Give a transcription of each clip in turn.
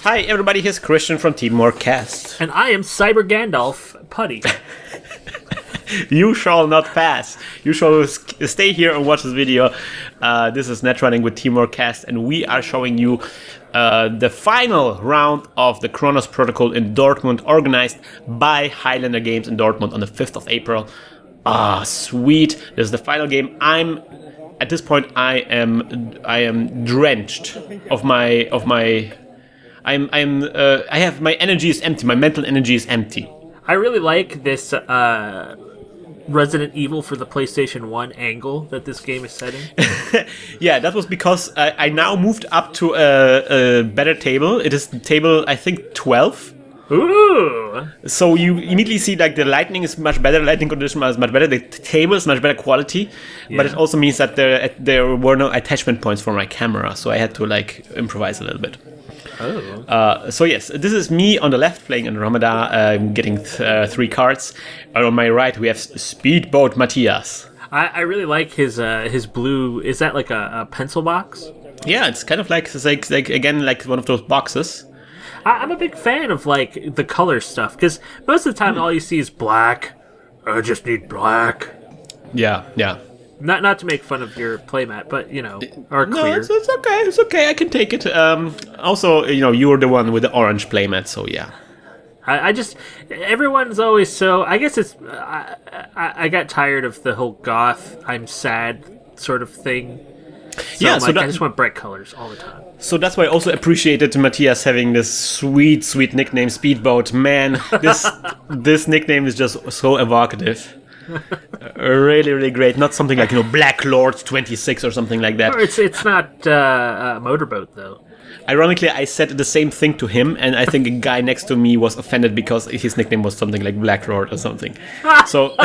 Hi everybody, here's Krystian from TeamworkCast. And I am Cyber Gandalf Putty. You shall not pass. You shall stay here and watch this video. This is Netrunning with TeamworkCast, and we are showing you the final round of the Chronos Protocol in Dortmund, organized by Highlander Games in Dortmund on the 5th of April. Ah, sweet. This is the final game. At this point, I am drenched of my. I have my energy is empty. My mental energy is empty. I really like this Resident Evil for the PlayStation 1 angle that this game is setting. Yeah, that was because I now moved up to a better table. It is table, I think, 12. Ooh! So you immediately see like the lighting is much better, lighting condition is much better, the table is much better quality, but it also means that there were no attachment points for my camera, so I had to like improvise a little bit. Oh. So yes, this is me on the left playing Andromeda, getting 3 cards. And on my right we have Speedboat Matthias. I really like his blue. Is that like a pencil box? Yeah, it's kind of like again like one of those boxes. I'm a big fan of like the color stuff because most of the time all you see is black. I just need black. Yeah. Not to make fun of your playmat, but or No, clear. it's okay. It's okay. I can take it. Also, you were the one with the orange playmat, so yeah. I just everyone's always so. I guess it's. I got tired of the whole goth. I'm sad sort of thing. So I just want bright colors all the time. So that's why I also appreciated Matthias having this sweet nickname, Speedboat. Man, this nickname is just so evocative. Really, really great. Not something like Black Lord 26 or something like that. Or it's not a motorboat though. Ironically, I said the same thing to him, and I think a guy next to me was offended because his nickname was something like Black Lord or something. So,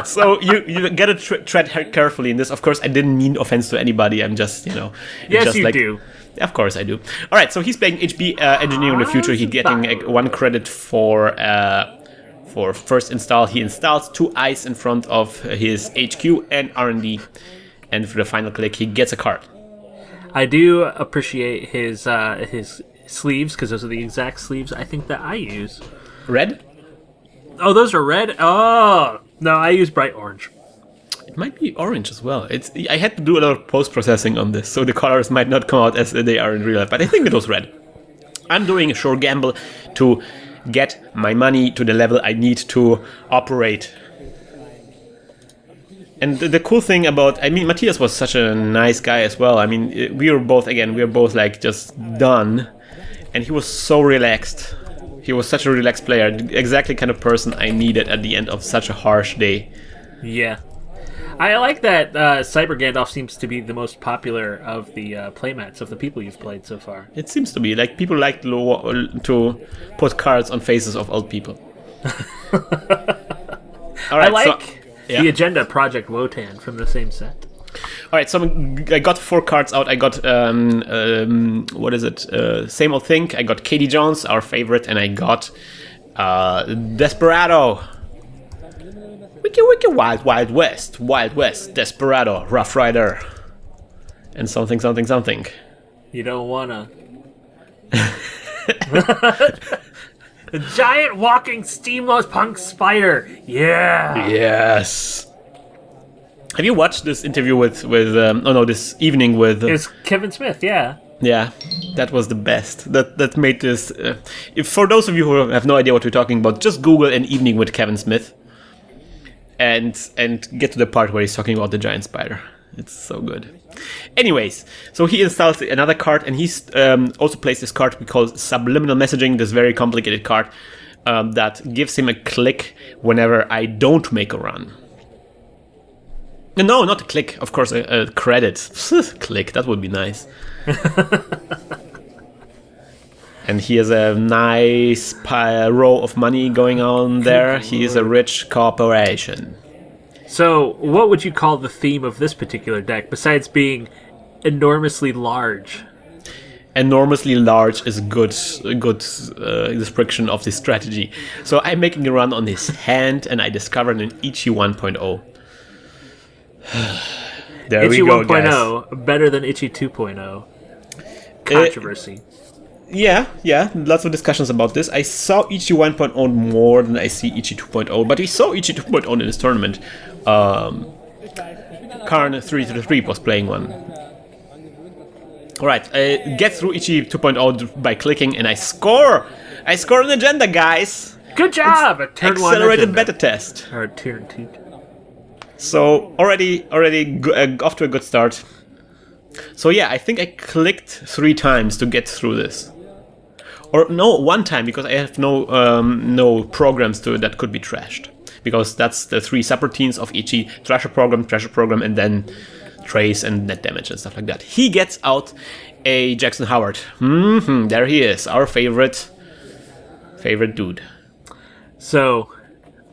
so you gotta tread carefully in this. Of course, I didn't mean offense to anybody. I'm just, Yes, just you like, do. Of course, I do. All right, so he's playing HB Engineer in the future. He's getting 1 credit for first install. He installs 2 eyes in front of his HQ and R&D, and for the final click, he gets a card. I do appreciate his sleeves because those are the exact sleeves I think that I use. Red? Oh, those are red? Oh, no, I use bright orange. It might be orange as well. I had to do a lot of post-processing on this, so the colors might not come out as they are in real life, but I think it was red. I'm doing a sure gamble to get my money to the level I need to operate. And the cool thing about, Matthias was such a nice guy as well. We were both like just done, and he was so relaxed. He was such a relaxed player, exactly kind of person I needed at the end of such a harsh day. Yeah. I like that Cyber Gandalf seems to be the most popular of the playmats of the people you've played so far. It seems to be. Like, people like to put cards on faces of old people. All right, I like the Agenda Project Wotan from the same set. All right, so I got 4 cards out. I got, what is it? Same old thing. I got Katie Jones, our favorite, and I got Desperado. Wiki Wild West, Desperado, Rough Rider, and something. You don't wanna. The giant walking steampunk spider. Yeah. Yes. Have you watched this interview with this evening with? It's Kevin Smith. Yeah. Yeah, that was the best. That made this. If for those of you who have no idea what we're talking about, just Google an evening with Kevin Smith. And get to the part where he's talking about the giant spider. It's so good. Anyways, so he installs another card, and he's also plays this card we call Subliminal Messaging, this very complicated card that gives him a click whenever I don't make a run. No, not a click, of course, a credit. Click, that would be nice. And he has a nice row of money going on there. He is a rich corporation. So, what would you call the theme of this particular deck, besides being enormously large? Enormously large is a good description of this strategy. So I'm making a run on his hand, and I discovered an Ichi 1.0. There Ichi we go, 1.0, better than Ichi 2.0. Controversy. Yeah, lots of discussions about this. I saw Ichi 1.0 more than I see Ichi 2.0, but we saw Ichi 2.0 in this tournament. Karn 333 was playing one. Alright, get through Ichi 2.0 by clicking, and I score! I score an agenda, guys! Good job! Accelerated beta test. Or tier 2. So, already off to a good start. So yeah, I think I clicked 3 times to get through this. Or no, 1 time, because I have no programs that could be trashed. Because that's the 3 subroutines of Ichi: treasure program, and then trace and net damage and stuff like that. He gets out a Jackson Howard. There he is, our favorite dude. So,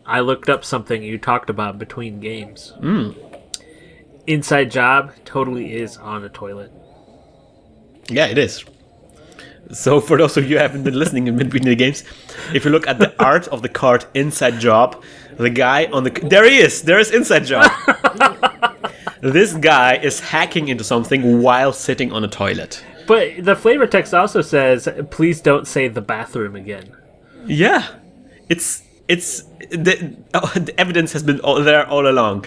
I looked up something you talked about between games. Inside job totally is on a toilet. Yeah, it is. So for those of you who haven't been listening in between the games, if you look at the art of the card Inside Job, the guy on the... There he is! There is Inside Job! This guy is hacking into something while sitting on a toilet. But the flavor text also says, please don't say the bathroom again. Yeah. The evidence has been there all along.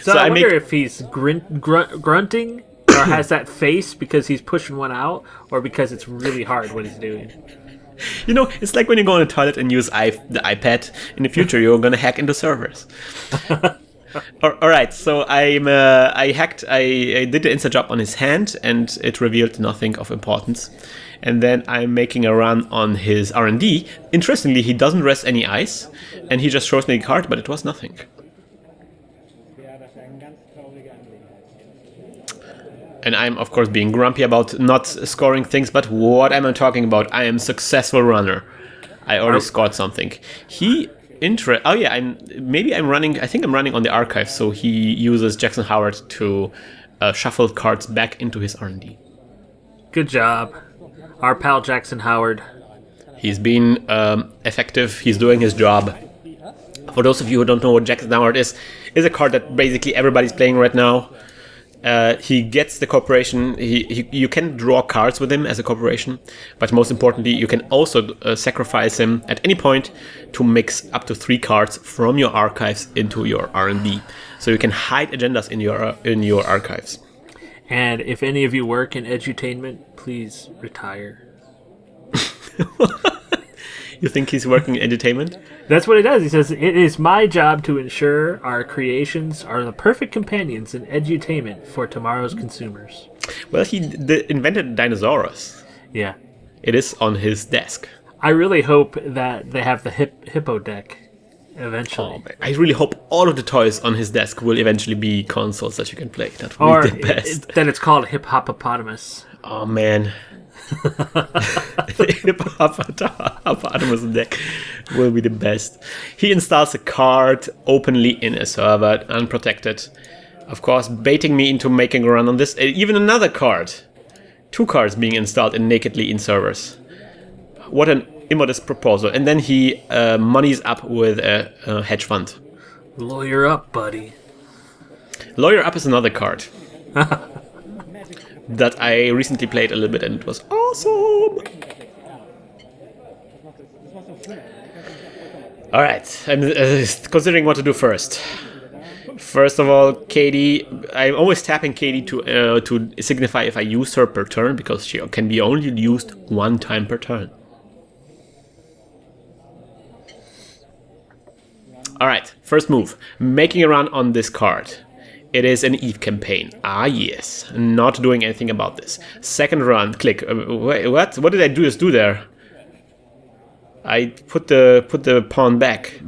So I wonder if he's grunting or has that face because he's pushing one out, or because it's really hard what he's doing. You know, it's like when you go on the toilet and use the iPad. In the future, you're going to hack into servers. All right, so I did the inside job on his hand, and it revealed nothing of importance. And then I'm making a run on his R&D. Interestingly, he doesn't rest any ice, and he just shows me a card, but it was nothing. And I'm, of course, being grumpy about not scoring things, but what am I talking about? I am a successful runner. I already scored something. I'm running on the archive, so he uses Jackson Howard to shuffle cards back into his R&D. Good job. Our pal Jackson Howard. He's been effective. He's doing his job. For those of you who don't know what Jackson Howard is a card that basically everybody's playing right now. He gets the corporation. You can draw cards with him as a corporation, but most importantly, you can also sacrifice him at any point to mix up to 3 cards from your archives into your R&D. So you can hide agendas in your archives. And if any of you work in edutainment, please retire. You think he's working in edutainment? That's what he does. He says, it is my job to ensure our creations are the perfect companions in edutainment for tomorrow's consumers. Well, he invented Dinosaurus. Yeah. It is on his desk. I really hope that they have the Hippo deck eventually. Oh, I really hope all of the toys on his desk will eventually be consoles that you can play. That would be the best. Then it's called Hip Hoppopotamus. Oh, man. The Hippopotamus deck will be the best. He installs a card openly in a server, unprotected. Of course, baiting me into making a run on this. Even another card. 2 cards being installed nakedly in servers. What an immodest proposal. And then he monies up with a hedge fund. Lawyer up, buddy. Lawyer up is another card. That I recently played a little bit, and it was awesome. All right, I'm considering what to do first. First of all, Katie, I'm always tapping Katie to signify if I use her per turn, because she can be only used 1 time per turn. All right, first move, making a run on this card. It is an EVE campaign. Ah, yes. Not doing anything about this. Second run, click. Wait, what? What did I do there? I put the pawn back.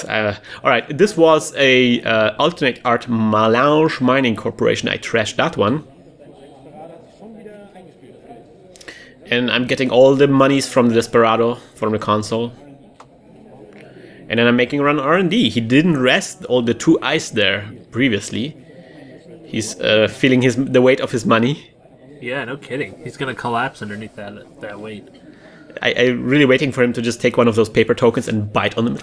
All right. This was a alternate art Melange Mining Corporation. I trashed that one. And I'm getting all the monies from the Desperado from the console. And then I'm making a run R&D. He didn't rest all the 2 ice there previously. He's feeling the weight of his money. Yeah, no kidding. He's going to collapse underneath that weight. I'm really waiting for him to just take one of those paper tokens and bite on them.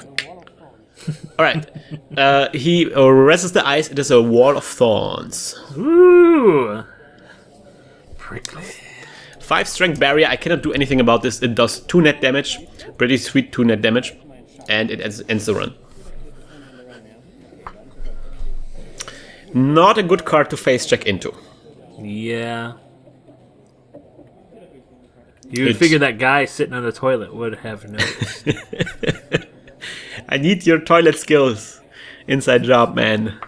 All right. He rests the ice. It is a wall of thorns. Ooh. Prickly. 5 strength barrier. I cannot do anything about this. It does 2 net damage. Pretty sweet 2 net damage. And it ends the run. Not a good card to face check into. Yeah. You would figure that guy sitting on the toilet would have noticed. I need your toilet skills. Inside job, man.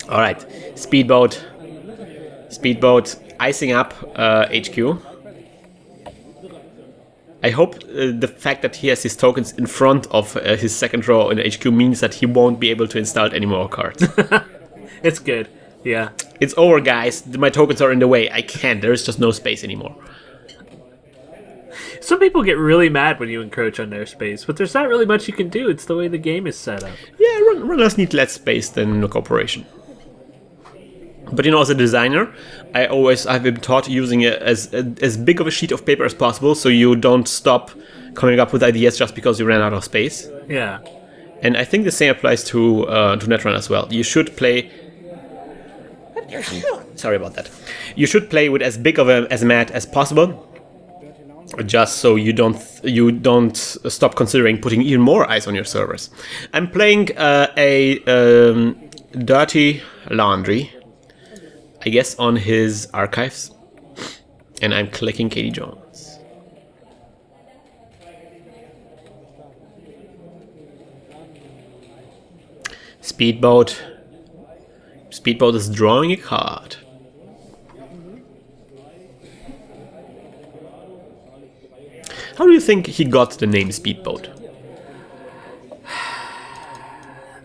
Alright. Speedboat. Speedboat icing up HQ. I hope the fact that he has his tokens in front of his second row in HQ means that he won't be able to install any more cards. It's good, yeah. It's over, guys. My tokens are in the way. I can't. There's just no space anymore. Some people get really mad when you encroach on their space, but there's not really much you can do. It's the way the game is set up. Yeah, runners need less space than the corporation. But you know, as a designer, I've been taught using it as big of a sheet of paper as possible, so you don't stop coming up with ideas just because you ran out of space. Yeah. And I think the same applies to Netrunner as well. You should play. Sorry about that. You should play with as big of a mat as possible, just so you don't stop considering putting even more ice on your servers. I'm playing a dirty laundry, I guess, on his archives, and I'm clicking Katie Jones. Speedboat. Speedboat is drawing a card. How do you think he got the name Speedboat?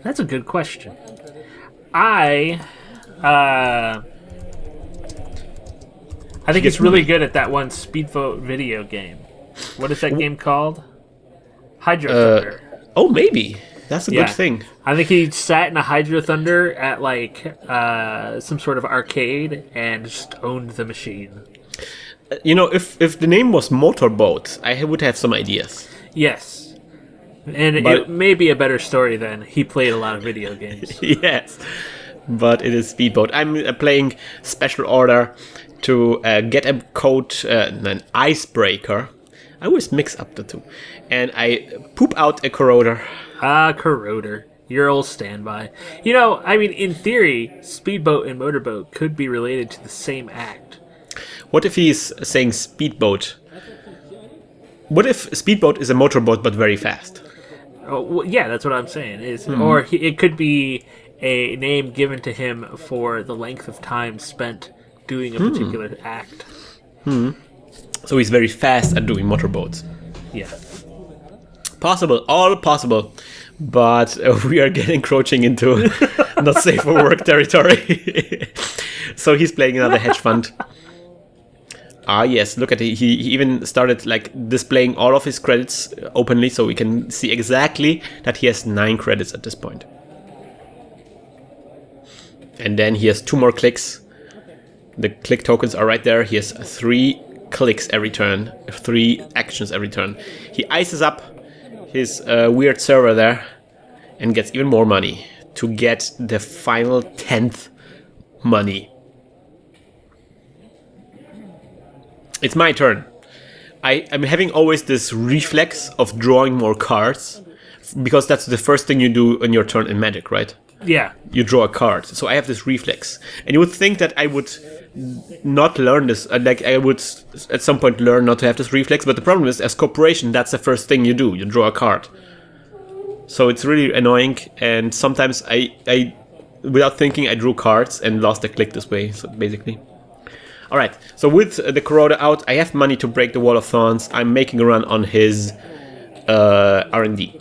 That's a good question. I think it's really good at that one Speedboat video game. What is that game called? Hydro Thunder. Oh, maybe. That's a good thing. I think he sat in a Hydro Thunder at like some sort of arcade and just owned the machine. You know, if the name was Motorboat, I would have some ideas. Yes. And it may be a better story than he played a lot of video games. Yes. But it is Speedboat. I'm playing Special Order to get a code, an icebreaker. I always mix up the two. And I poop out a corroder. Corroder. Your old standby. You know, I mean, in theory, Speedboat and Motorboat could be related to the same act. What if he's saying Speedboat? What if Speedboat is a motorboat but very fast? Oh, well, yeah, that's what I'm saying. Or it could be a name given to him for the length of time spent doing a particular act. So he's very fast at doing motorboats. Yeah. Possible, all possible. But we are getting encroaching into not safe for work territory. So he's playing another hedge fund. Yes, look at it. He even started like displaying all of his credits openly, so we can see exactly that he has 9 credits at this point. And then he has 2 more clicks. The click tokens are right there. He has 3 clicks every turn, 3 actions every turn. He ices up his weird server there and gets even more money to get the final 10th money. It's my turn. I'm having always this reflex of drawing more cards, because that's the first thing you do on your turn in Magic, right? Yeah. You draw a card. So I have this reflex. And you would think that I would not learn this. Like I would at some point learn not to have this reflex. But the problem is, as corporation, that's the first thing you do. You draw a card. So it's really annoying. And sometimes I without thinking, I drew cards and lost a click this way, so basically. Alright, so with the Corroder out, I have money to break the Wall of Thorns. I'm making a run on his R&D.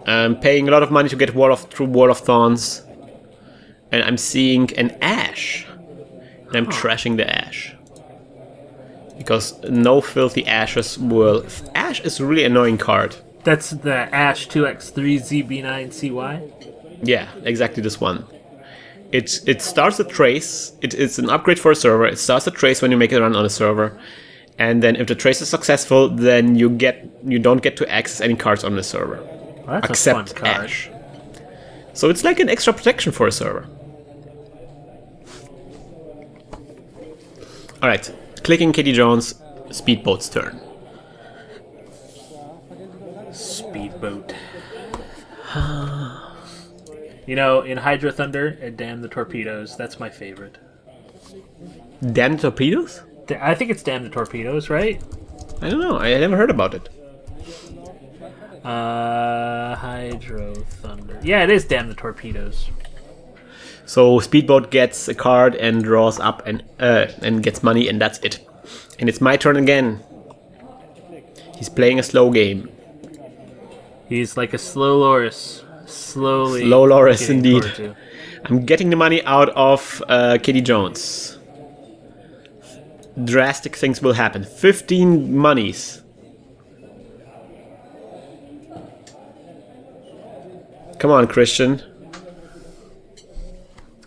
I'm paying a lot of money to get through Wall of Thorns. And I'm seeing an Ash. And I'm trashing the Ash. Because no filthy Ashes will... Ash is a really annoying card. That's the Ash 2x3ZB9CY? Yeah, exactly this one. It starts a trace. It's an upgrade for a server. It starts a trace when you make it run on a server. And then if the trace is successful, then you don't get to access any cards on the server. Well, that's except a fun card. Ash. So it's like an extra protection for a server. Alright, clicking Katie Jones, Speedboat's turn. Speedboat. You know, in Hydro Thunder and Damn the Torpedoes, that's my favorite. Damn torpedoes? I think it's Damn the Torpedoes, right? I don't know. I never heard about it. Hydro Thunder. Yeah, it is Damn the Torpedoes. So Speedboat gets a card and draws up and gets money, and that's it. And it's my turn again. He's playing a slow game. He's like a slow Loris. Slow Loris, indeed. I'm getting the money out of Katie Jones. Drastic things will happen. 15 monies. Come on, Krystian.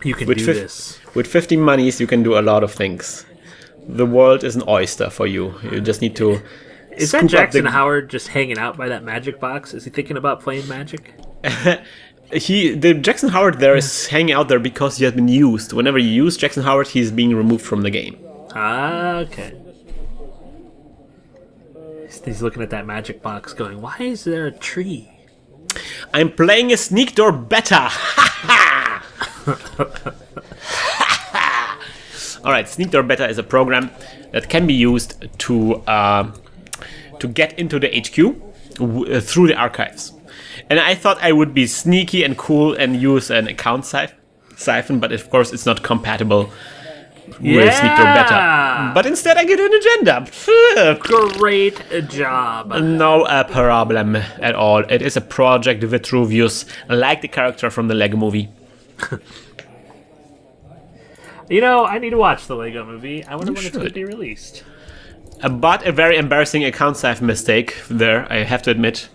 You can do this. With 15 monies, you can do a lot of things. The world is an oyster for you. You just need to... Is that Jackson Howard just hanging out by that magic box? Is he thinking about playing Magic? The Jackson Howard there is hanging out there because he has been used. Whenever you use Jackson Howard, he's being removed from the game. Ah, okay. He's looking at that magic box going, why is there a tree? I'm playing a sneak door beta. Alright, sneak door beta is a program that can be used to get into the HQ through the archives. And I thought I would be sneaky and cool and use an account siphon, but of course it's not compatible with Sneak Door Beta. But instead I get an agenda. Great job. No problem at all. It is a Project Vitruvius, like the character from the Lego movie. You know, I need to watch the Lego movie. I wonder when it's going to be released. But a very embarrassing account siphon mistake there, I have to admit.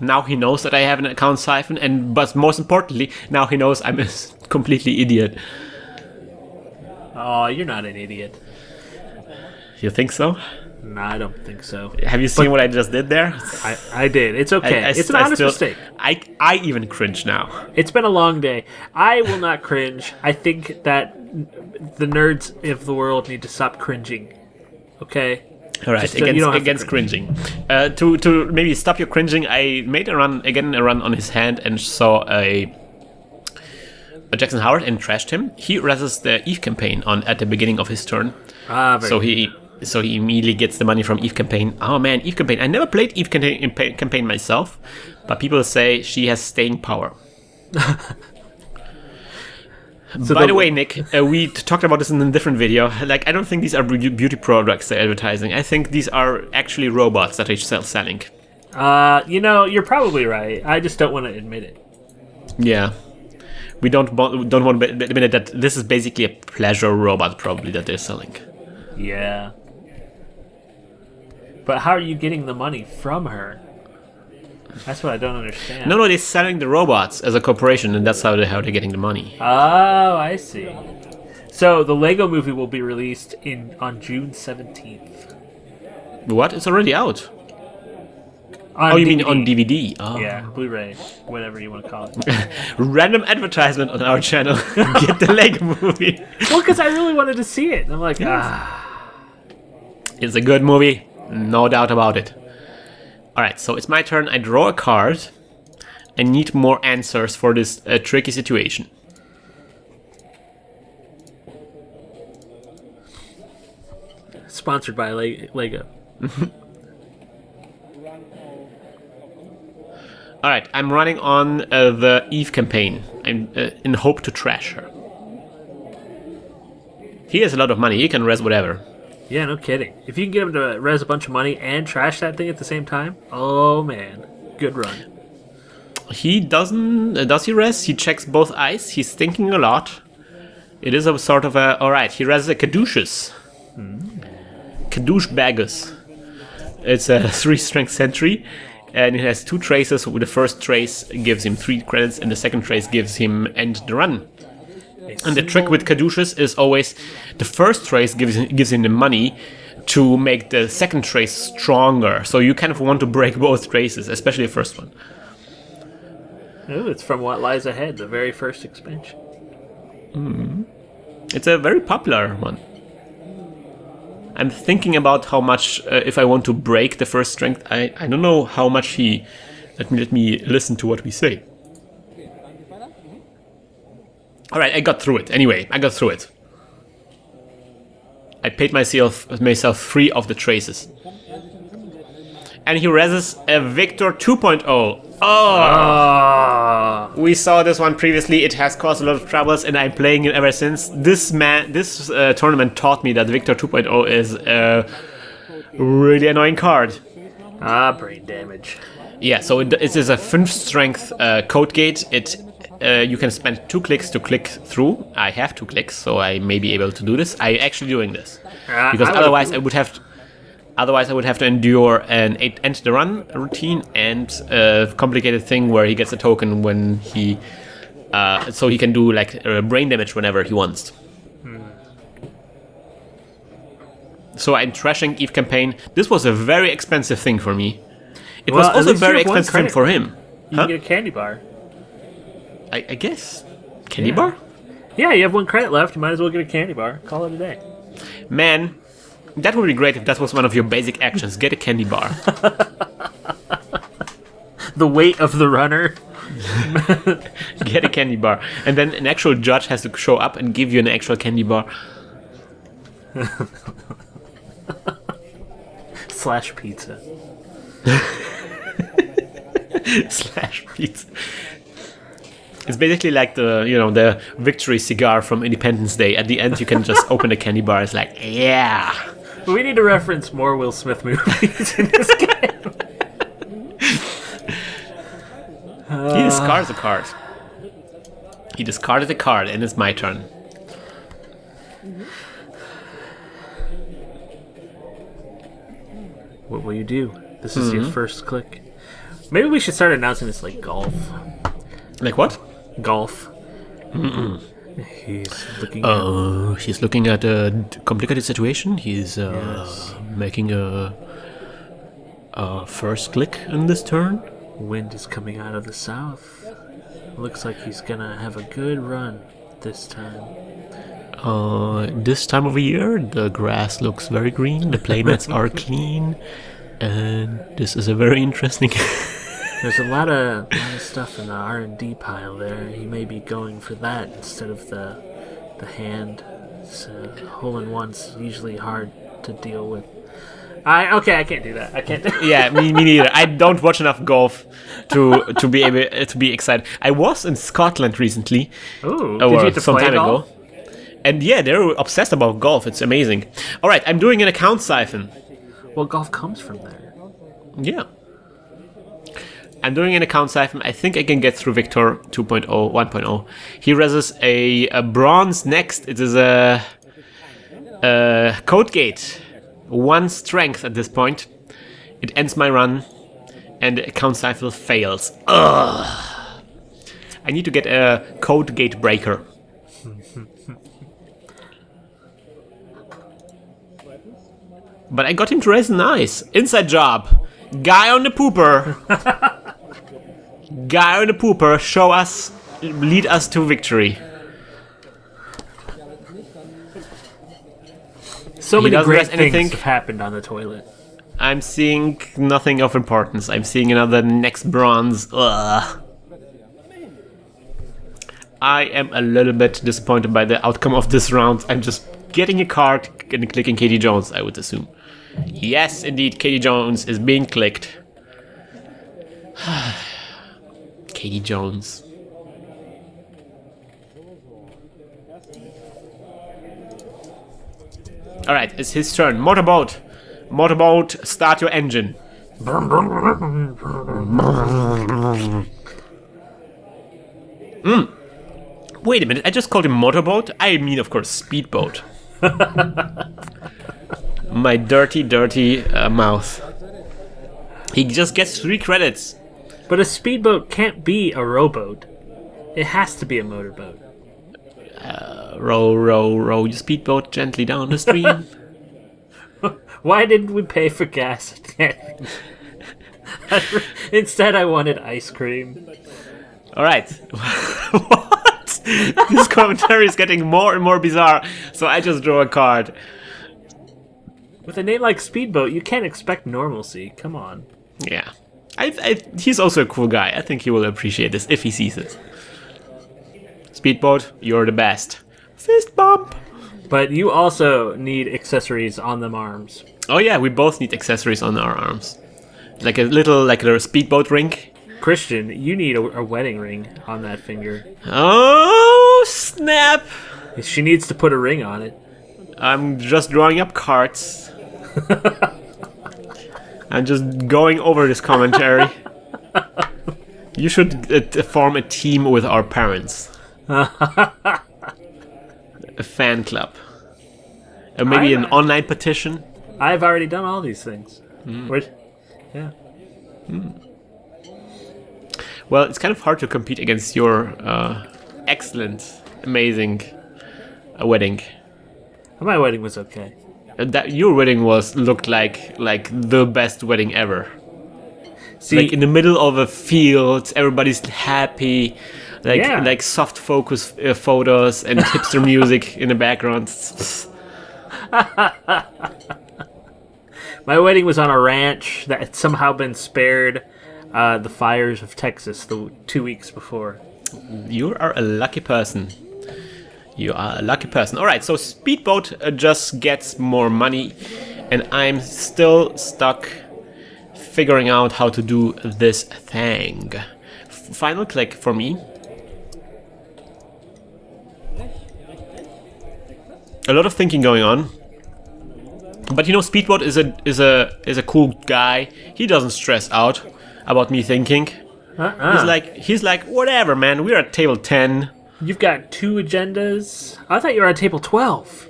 Now he knows that I have an account siphon, but most importantly, now he knows I'm a completely idiot. Oh, you're not an idiot. You think so? No, I don't think so. Have you seen what I just did there? I did. It's okay. It's an honest mistake. I even cringe now. It's been a long day. I will not cringe. I think that the nerds of the world need to stop cringing. Okay? All right, against cringing. To maybe stop your cringing, I made a run on his hand and saw a Jackson Howard and trashed him. He reses the Eve campaign at the beginning of his turn. So he immediately gets the money from Eve campaign. Oh man, Eve campaign. I never played Eve campaign myself, but people say she has staying power. By the way, Nick, we talked about this in a different video. Like, I don't think these are beauty products they're advertising. I think these are actually robots that they're selling. You know, you're probably right. I just don't want to admit it. Yeah. We don't want to admit that this is basically a pleasure robot, probably, that they're selling. Yeah. But how are you getting the money from her? That's what I don't understand. No, they're selling the robots as a corporation, and that's how they're getting the money. Oh, I see. So the Lego movie will be released on June 17th. What? It's already out. You mean on DVD? Oh. Yeah, Blu-ray, whatever you want to call it. Random advertisement on our channel. Get the Lego movie. Well, because I really wanted to see it. And I'm like, It's a good movie, no doubt about it. Alright, so it's my turn. I draw a card. I need more answers for this tricky situation. Sponsored by Lego. Alright, I'm running on the Eve campaign in hope to trash her. He has a lot of money. He can res whatever. Yeah, no kidding. If you can get him to res a bunch of money and trash that thing at the same time, oh man, good run. He doesn't. Does he res? He checks both eyes. He's thinking a lot. It is a sort of a. Alright, he reses a Caduceus. Caduce Bagus. It's a 3-strength sentry, and it has 2 traces. The first trace gives him 3 credits, and the second trace gives him end the run. And the trick with caduceus is always the first trace gives him the money to make the second trace stronger. So you kind of want to break both traces, especially the first one. Oh, it's from What Lies Ahead, the very first expansion. It's a very popular one. I'm thinking about how much, if I want to break the first strength, I don't know how much he... Let me listen to what we say. Alright, I got through it. Anyway, I got through it. I paid myself 3 of the traces. And he reses a Victor 2.0. Oh! We saw this one previously. It has caused a lot of troubles, and I'm playing it ever since. This tournament taught me that Victor 2.0 is a really annoying card. Brain damage. Yeah, so it is a 5 strength code gate. You can spend 2 clicks to click through. I have 2 clicks, so I may be able to do this. I'm actually doing this because otherwise I would have to endure an end the run routine and a complicated thing where he gets a token when he so he can do like brain damage whenever he wants. So I'm trashing Eve campaign. This was a very expensive thing for me. It was also a very expensive thing for him. You can get a candy bar. I guess. Candy bar? Yeah, you have 1 credit left. You might as well get a candy bar. Call it a day. Man, that would be great if that was one of your basic actions. Get a candy bar. The weight of the runner. Get a candy bar. And then an actual judge has to show up and give you an actual candy bar. Slash pizza. Slash pizza. It's basically like the victory cigar from Independence Day. At the end, you can just open a candy bar. It's like, yeah. We need to reference more Will Smith movies in this game. He discards a card. He discarded a card, and it's my turn. What will you do? This is your first click. Maybe we should start announcing this like golf. Like what? Golf. He's looking at a complicated situation. He's making a first click in this turn. Wind is coming out of the south. Looks like he's gonna have a good run this time. This time of year, the grass looks very green. The playmats are clean, and this is a very interesting. There's a lot of stuff in the R&D pile there. He may be going for that instead of the hand. So hole-in-one's usually hard to deal with. I can't do that. I can't. Yeah, me neither. I don't watch enough golf to be able to be excited. I was in Scotland recently. Ooh, did you get to some play time golf? ago. And yeah, they're obsessed about golf. It's amazing. All right, I'm doing an account siphon. Well, golf comes from there. Yeah. I'm doing an account siphon. I think I can get through Victor 2.0, 1.0. He reses a bronze next. It is a code gate. 1 strength at this point. It ends my run, and the account siphon fails. Ugh. I need to get a code gate breaker. But I got him to raise nice. Inside job. Guy on the pooper. Guy on the pooper. Show us. Lead us to victory. So many great things have happened on the toilet. I'm seeing nothing of importance. I'm seeing another next bronze. Ugh. I am a little bit disappointed by the outcome of this round. I'm just getting a card and clicking Katie Jones, I would assume. Yes, indeed, Katie Jones is being clicked. Katie Jones. Alright, it's his turn. Motorboat. Motorboat, start your engine. Wait a minute, I just called him Motorboat? I mean, of course, Speedboat. My dirty mouth. He just gets 3 credits. But a speedboat can't be a rowboat. It has to be a motorboat. Row, row, row your speedboat gently down the stream. Why didn't we pay for gas? Instead, I wanted ice cream. All right. What? This commentary is getting more and more bizarre. So I just draw a card. With a name like Speedboat, you can't expect normalcy. Come on. Yeah. He's also a cool guy. I think he will appreciate this if he sees it. Speedboat, you're the best. Fist bump. But you also need accessories on them arms. Oh yeah, we both need accessories on our arms. Like a speedboat ring. Krystian, you need a wedding ring on that finger. Oh, snap. She needs to put a ring on it. I'm just drawing up cards. I'm just going over this commentary. You should form a team with our parents. A fan club. Maybe an online petition. I've already done all these things. Yeah. Well, it's kind of hard to compete against your excellent, amazing wedding. My wedding was okay. That your wedding looked like the best wedding ever. See, like in the middle of a field, everybody's happy, like soft focus photos and hipster music in the background. My wedding was on a ranch that had somehow been spared the fires of Texas 2 weeks before. You are a lucky person. You are a lucky person. All right, so Speedboat just gets more money, and I'm still stuck figuring out how to do this thing. Final click for me. A lot of thinking going on. But you know, Speedboat is a cool guy. He doesn't stress out about me thinking. He's like, whatever, man. We're at table 10. You've got 2 agendas. I thought you were at table 12.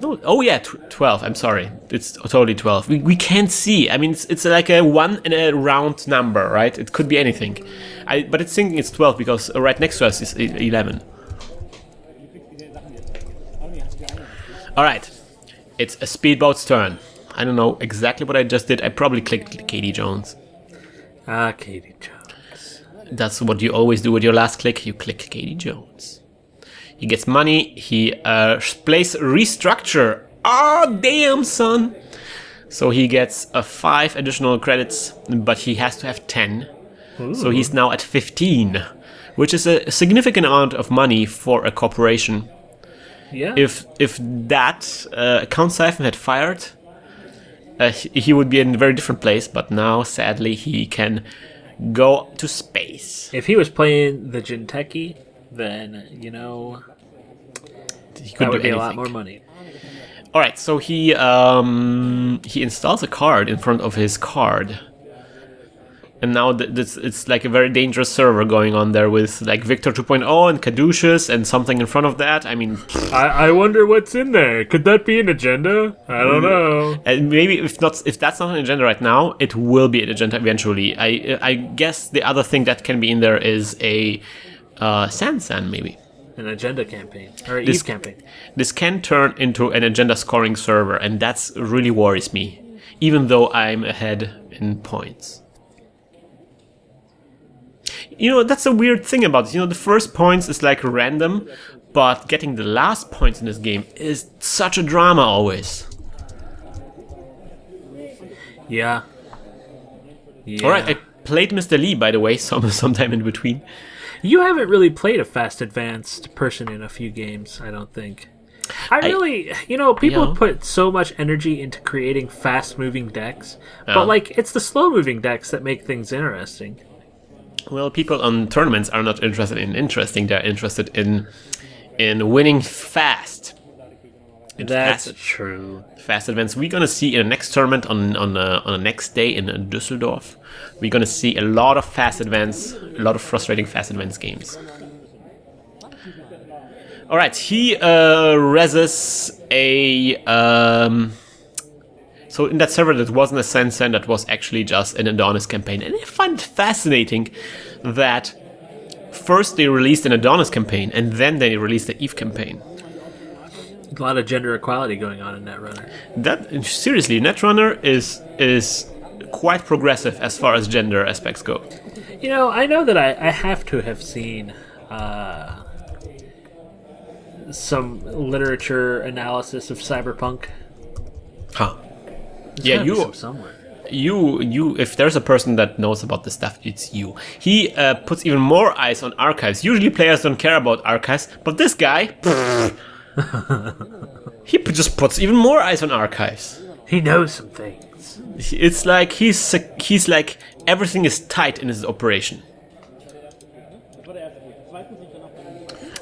No, oh yeah, 12. I'm sorry, it's totally 12. We can't see. I mean, it's like a 1 and a round number, right? It could be anything. But it's thinking it's 12 because right next to us is 11. All right, it's a Speedboat's turn. I don't know exactly what I just did. I probably clicked Katie Jones. Katie Jones. That's what you always do with your last click. You click Katie Jones. He gets money. He plays restructure. Oh, damn, son. So he gets 5 additional credits, but he has to have 10. Ooh. So he's now at 15, which is a significant amount of money for a corporation. Yeah. If that account siphon had fired, he would be in a very different place. But now, sadly, he can go to space. If he was playing the Jinteki, then, you know, that would be a lot more money. All right, so he installs a card in front of his card. And now it's like a very dangerous server going on there with like Victor 2.0 and Caduceus and something in front of that. I mean, I wonder what's in there. Could that be an agenda? I don't know. And maybe if that's not an agenda right now, it will be an agenda eventually. I guess the other thing that can be in there is a Sansan maybe. An agenda campaign or Eve campaign. This can turn into an agenda scoring server, and that's really worries me, even though I'm ahead in points. You know, that's a weird thing about it. You know, the first points is like random, but getting the last points in this game is such a drama always. Yeah. All right, I played Mr. Lee, by the way, sometime in between. You haven't really played a fast advanced person in a few games, I don't think. People put so much energy into creating fast-moving decks, but like it's the slow-moving decks that make things interesting. Well, people on tournaments are not interested in interesting. They're interested in winning fast. That's true. Fast events. We're gonna see in the next tournament on the next day in Düsseldorf. We're gonna see a lot of fast events, a lot of frustrating fast events games. All right, he reses a. So in that server, that wasn't a Sansan, that was actually just an Adonis campaign. And I find it fascinating that first they released an Adonis campaign and then they released the Eve campaign. A lot of gender equality going on in Netrunner. That seriously, Netrunner is quite progressive as far as gender aspects go. You know, I know that I have to have seen some literature analysis of cyberpunk. Huh. There's Yeah, gotta be you some somewhere. you if there's a person that knows about this stuff, it's you. He puts even more eyes on archives. Usually players don't care about archives, but this guy he just puts even more eyes on archives. He knows some things. It's like he's like everything is tight in his operation.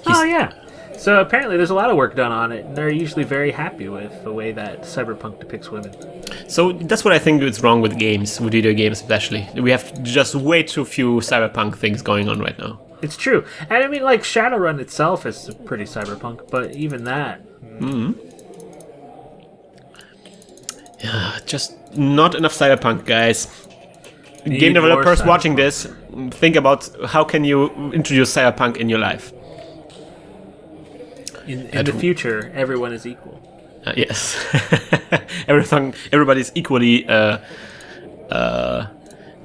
Oh yeah. So apparently there's a lot of work done on it, and they're usually very happy with the way that cyberpunk depicts women. So that's what I think is wrong with games, with video games especially. We have just way too few cyberpunk things going on right now. It's true. And I mean, like, Shadowrun itself is pretty cyberpunk, but even that... Yeah, just not enough cyberpunk, guys. Need Game developers more watching this, think about how can you introduce cyberpunk in your life. In the future, everyone is equal. Yes. Everybody's equally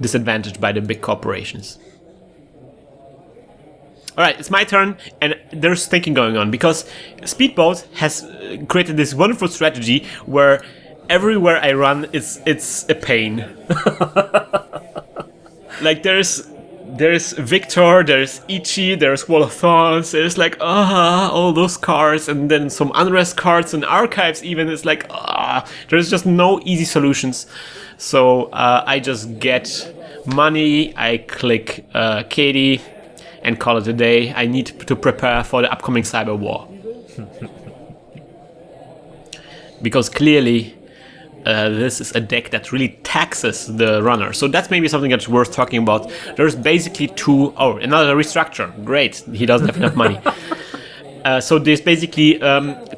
disadvantaged by the big corporations. Alright, it's my turn, and there's thinking going on, because Speedboat has created this wonderful strategy where everywhere I run, it's a pain. Like, there's Victor, there's Ichi, there's Wall of Thorns, there's like, all those cards, and then some unrest cards and archives even. It's like, there's just no easy solutions. So I just get money, I click Katie, and call it a day. I need to prepare for the upcoming cyber war. Because clearly, this is a deck that really taxes the runner. So that's maybe something that's worth talking about. There's basically another restructure. Great, he doesn't have enough money. So there's basically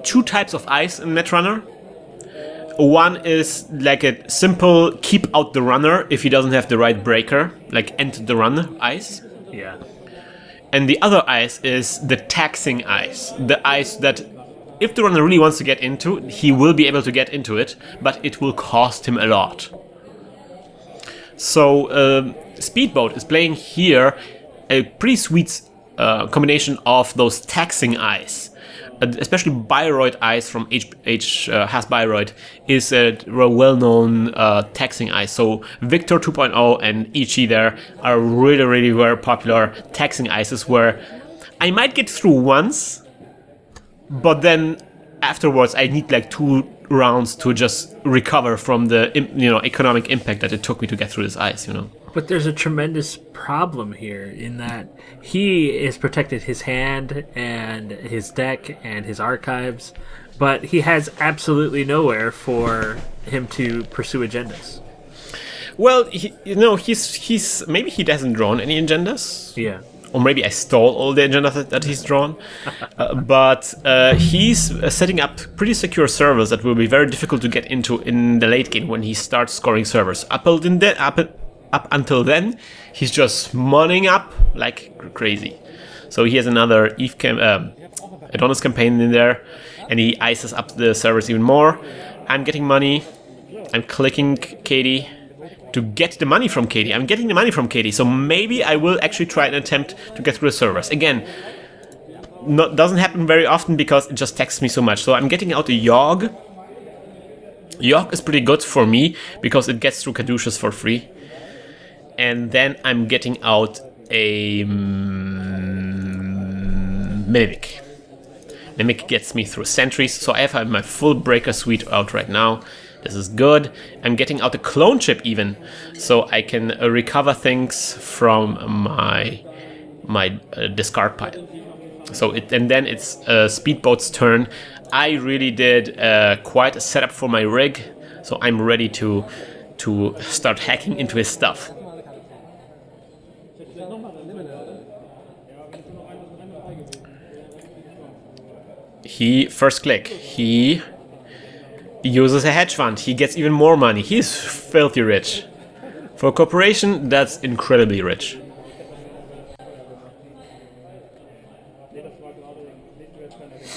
two types of ice in Netrunner. One is like a simple keep out the runner if he doesn't have the right breaker, like end the run ice. Yeah. And the other ice is the taxing ice. The ice that if the runner really wants to get into, he will be able to get into it, but it will cost him a lot. So Speedboat is playing here a pretty sweet combination of those taxing ice. Especially Bayreuth ice from Has Bayreuth is a well-known taxing ice. So Victor 2.0 and Ichi there are really, really very popular taxing ices where I might get through once, but then afterwards I need like 2 rounds to just recover from the economic impact that it took me to get through this ice. But there's a tremendous problem here in that he has protected his hand and his deck and his archives, but he has absolutely nowhere for him to pursue agendas. Well, he's maybe he hasn't drawn any agendas. Yeah. Or maybe I stole all the agendas that he's drawn. But he's setting up pretty secure servers that will be very difficult to get into in the late game when he starts scoring servers. Up until then, he's just moneying up like crazy. So he has another Adonis campaign in there, and he ices up the servers even more. I'm getting money. I'm clicking Katie to get the money from Katie. I'm getting the money from Katie, so maybe I will actually try an attempt to get through the servers. Again, doesn't happen very often because it just taxes me so much. So I'm getting out a Yogg. Yogg is pretty good for me because it gets through Caduceus for free. And then I'm getting out a Mimic. Mimic gets me through Sentries, so I have my full breaker suite out right now. This is good. I'm getting out a clone chip even, so I can recover things from my discard pile. And then it's Speedboat's turn. I really did quite a setup for my rig, so I'm ready to start hacking into his stuff. First click, he uses a hedge fund. He gets even more money. He's filthy rich. For a corporation, that's incredibly rich.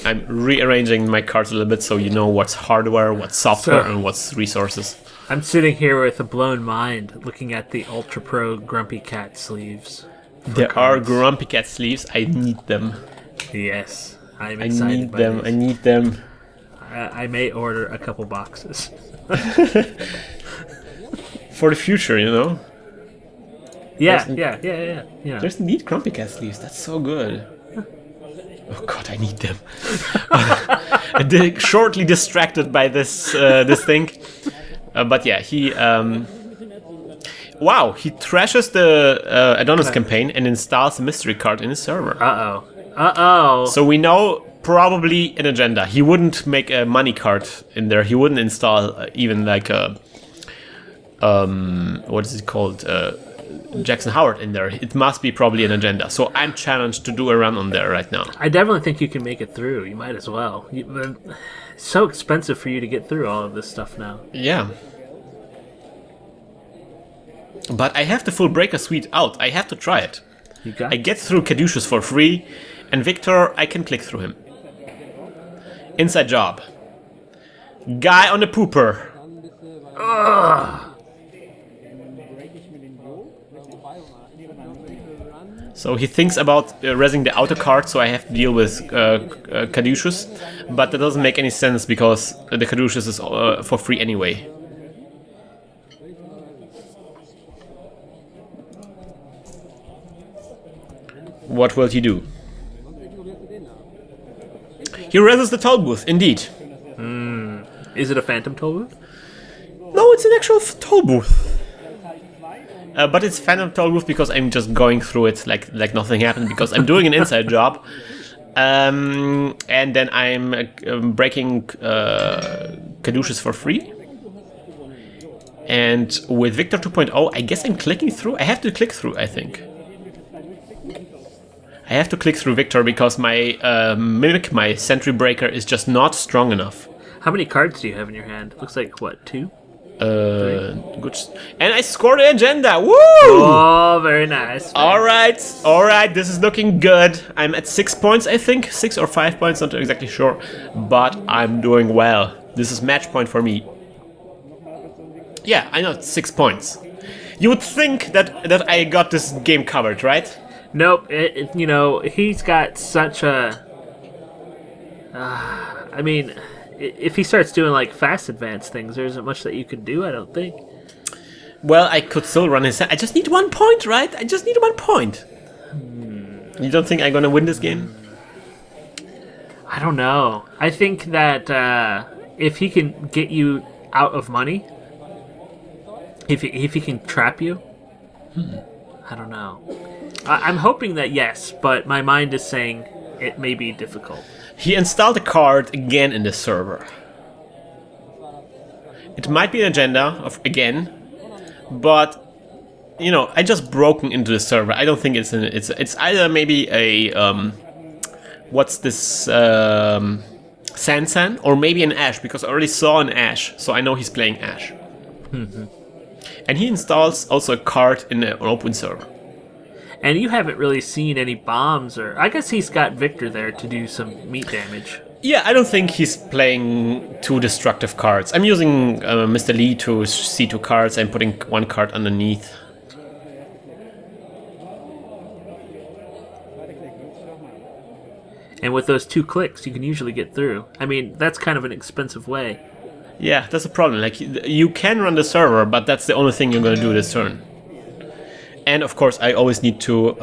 I'm rearranging my cards a little bit so you know what's hardware, what's software, and what's resources. I'm sitting here with a blown mind looking at the Ultra Pro Grumpy Cat sleeves. There are Grumpy Cat sleeves. I need them. Yes, I'm excited by I need them. I may order a couple boxes. For the future, you know? Yeah. There's neat Grumpy Cat sleeves. That's so good. Oh god, I need them. Shortly distracted by this thing. But yeah, he... wow, he trashes the Adonis campaign and installs a mystery card in his server. Uh-oh. So we know probably an agenda. He wouldn't make a money card in there. He wouldn't install even like a... what is it called? Jackson Howard in there. It must be probably an agenda. So I'm challenged to do a run on there right now. I definitely think you can make it through. You might as well. It's so expensive for you to get through all of this stuff now. Yeah. But I have the full breaker suite out. I have to try it. I get through Caduceus for free, and Victor, I can click through him. Inside job. Guy on the pooper. Ugh. So he thinks about resing the outer card, so I have to deal with Caduceus. But that doesn't make any sense because the Caduceus is for free anyway. What will he do? He reses the toll booth, indeed. Is it a phantom toll booth? No, it's an actual toll booth. But it's phantom toll booth because I'm just going through it like nothing happened because I'm doing an inside job. And then I'm breaking Caduceus for free. And with Victor 2.0, I guess I'm clicking through. I have to click through, I think. I have to click through Victor because my Mimic, my Sentry Breaker, is just not strong enough. How many cards do you have in your hand? Looks like, what, 2? Good. And I scored the agenda. Woo! Oh, very nice. All right. This is looking good. I'm at 6 points, I think. 6 or 5 points, not exactly sure. But I'm doing well. This is match point for me. Yeah, I know, 6 points. You would think that I got this game covered, right? Nope. He's got such a... I mean... If he starts doing like fast advance things, there isn't much that you can do, I don't think. Well, I could still run his... I just need 1 point, right? I just need 1 point. You don't think I'm gonna win this game? I don't know. I think that if he can get you out of money, if he can trap you, I don't know. I'm hoping that yes, but my mind is saying it may be difficult. He installed a card again in the server. It might be an agenda again, but I just broken into the server. I don't think it's either maybe a what's this Sansan or maybe an Ash because I already saw an Ash, so I know he's playing Ash. And he installs also a card in an open server. And you haven't really seen any bombs, or I guess he's got Victor there to do some meat damage. Yeah, I don't think he's playing 2 destructive cards. I'm using Mr. Lee to see 2 cards and putting 1 card underneath. And with those 2 clicks, you can usually get through. I mean, that's kind of an expensive way. Yeah, that's a problem. Like, you can run the server, but that's the only thing you're going to do this turn. And of course, I always need to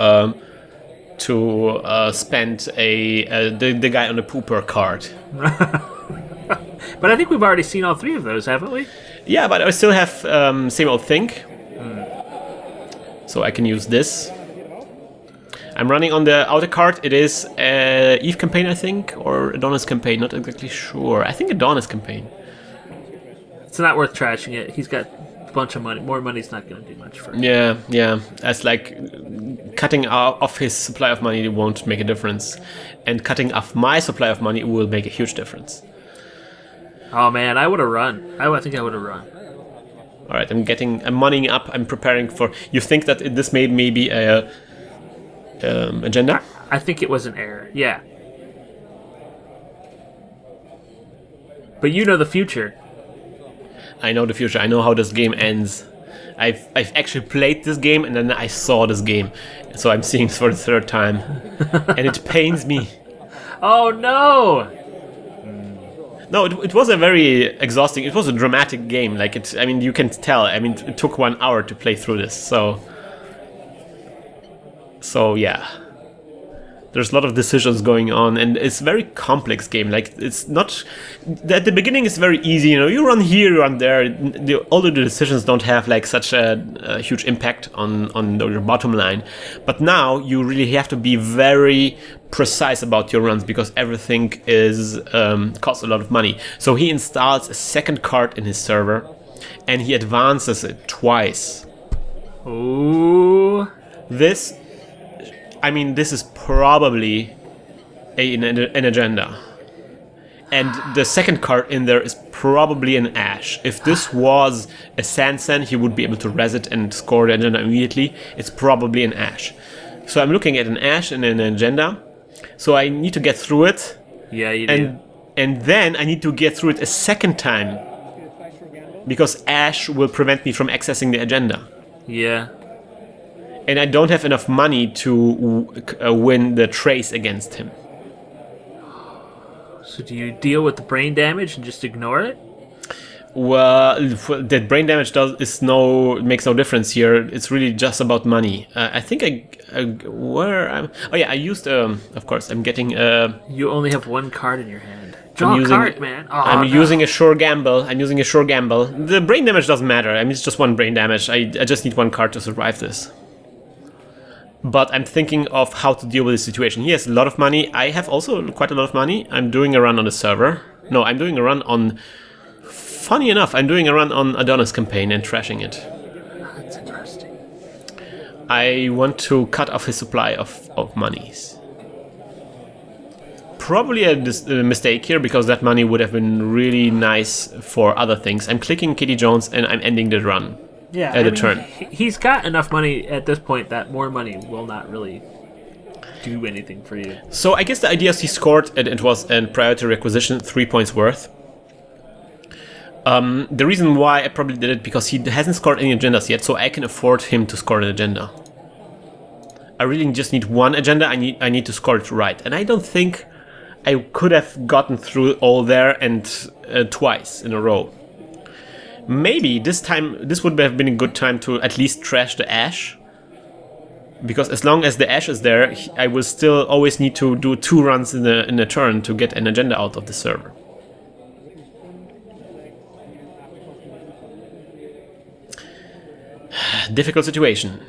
spend the guy on the pooper card. But I think we've already seen all 3 of those, haven't we? Yeah, but I still have same old thing. So I can use this. I'm running on the outer card. It is Eve campaign, I think, or Adonis campaign. Not exactly sure. I think Adonis campaign. It's not worth trashing it. He's got bunch of money. More money's not going to do much for him. Yeah. As like cutting off his supply of money won't make a difference, and cutting off my supply of money will make a huge difference. Oh man, I would have run. I think I would have run. All right, I'm moneying up. I'm preparing for. You think that this may be a agenda? I think it was an error. Yeah. But you know the future. I know the future. I know how this game ends. I've actually played this game, and then I saw this game. So I'm seeing this for the third time. And it pains me. Oh, no! No, it was a very exhausting... It was a dramatic game. Like, I mean, you can tell. I mean, it took 1 hour to play through this, so yeah. There's a lot of decisions going on, and it's a very complex game. Like, it's not... At the beginning, it's very easy, you know, you run here, you run there. All of the decisions don't have, like, such a huge impact on your bottom line. But now, you really have to be very precise about your runs, because everything costs a lot of money. So he installs a second card in his server, and he advances it twice. Ooh. This is probably an agenda. And the second card in there is probably an Ash. If this was a Sansan, he would be able to res it and score the agenda immediately. It's probably an Ash. So I'm looking at an Ash and an agenda. So I need to get through it. Yeah, you do. And then I need to get through it a second time. Because Ash will prevent me from accessing the agenda. Yeah. And I don't have enough money to win the trace against him. So do you deal with the brain damage and just ignore it? Well, the brain damage makes no difference here. It's really just about money. I think I used of course I'm getting You only have one card in your hand. Draw a card, man. Oh, I'm using a sure gamble. The brain damage doesn't matter. I mean, it's just one brain damage. I just need one card to survive this. But I'm thinking of how to deal with this situation. He has a lot of money. I have also quite a lot of money. I'm doing a run on the server. No, I'm doing a run on... Funny enough, I'm doing a run on Adonis campaign and trashing it. That's interesting. I want to cut off his supply of monies. Probably a mistake here, because that money would have been really nice for other things. I'm clicking Katie Jones and I'm ending the run. Yeah, at a turn. He's got enough money at this point that more money will not really do anything for you. So I guess the idea is he scored, and it was a priority requisition, 3 points worth. The reason why I probably did it, because he hasn't scored any agendas yet, so I can afford him to score an agenda. I really just need one agenda. I need to score it right, and I don't think I could have gotten through all there and twice in a row. Maybe this would have been a good time to at least trash the Ash. Because as long as the Ash is there, I will still always need to do 2 runs in a turn to get an agenda out of the server. Difficult situation.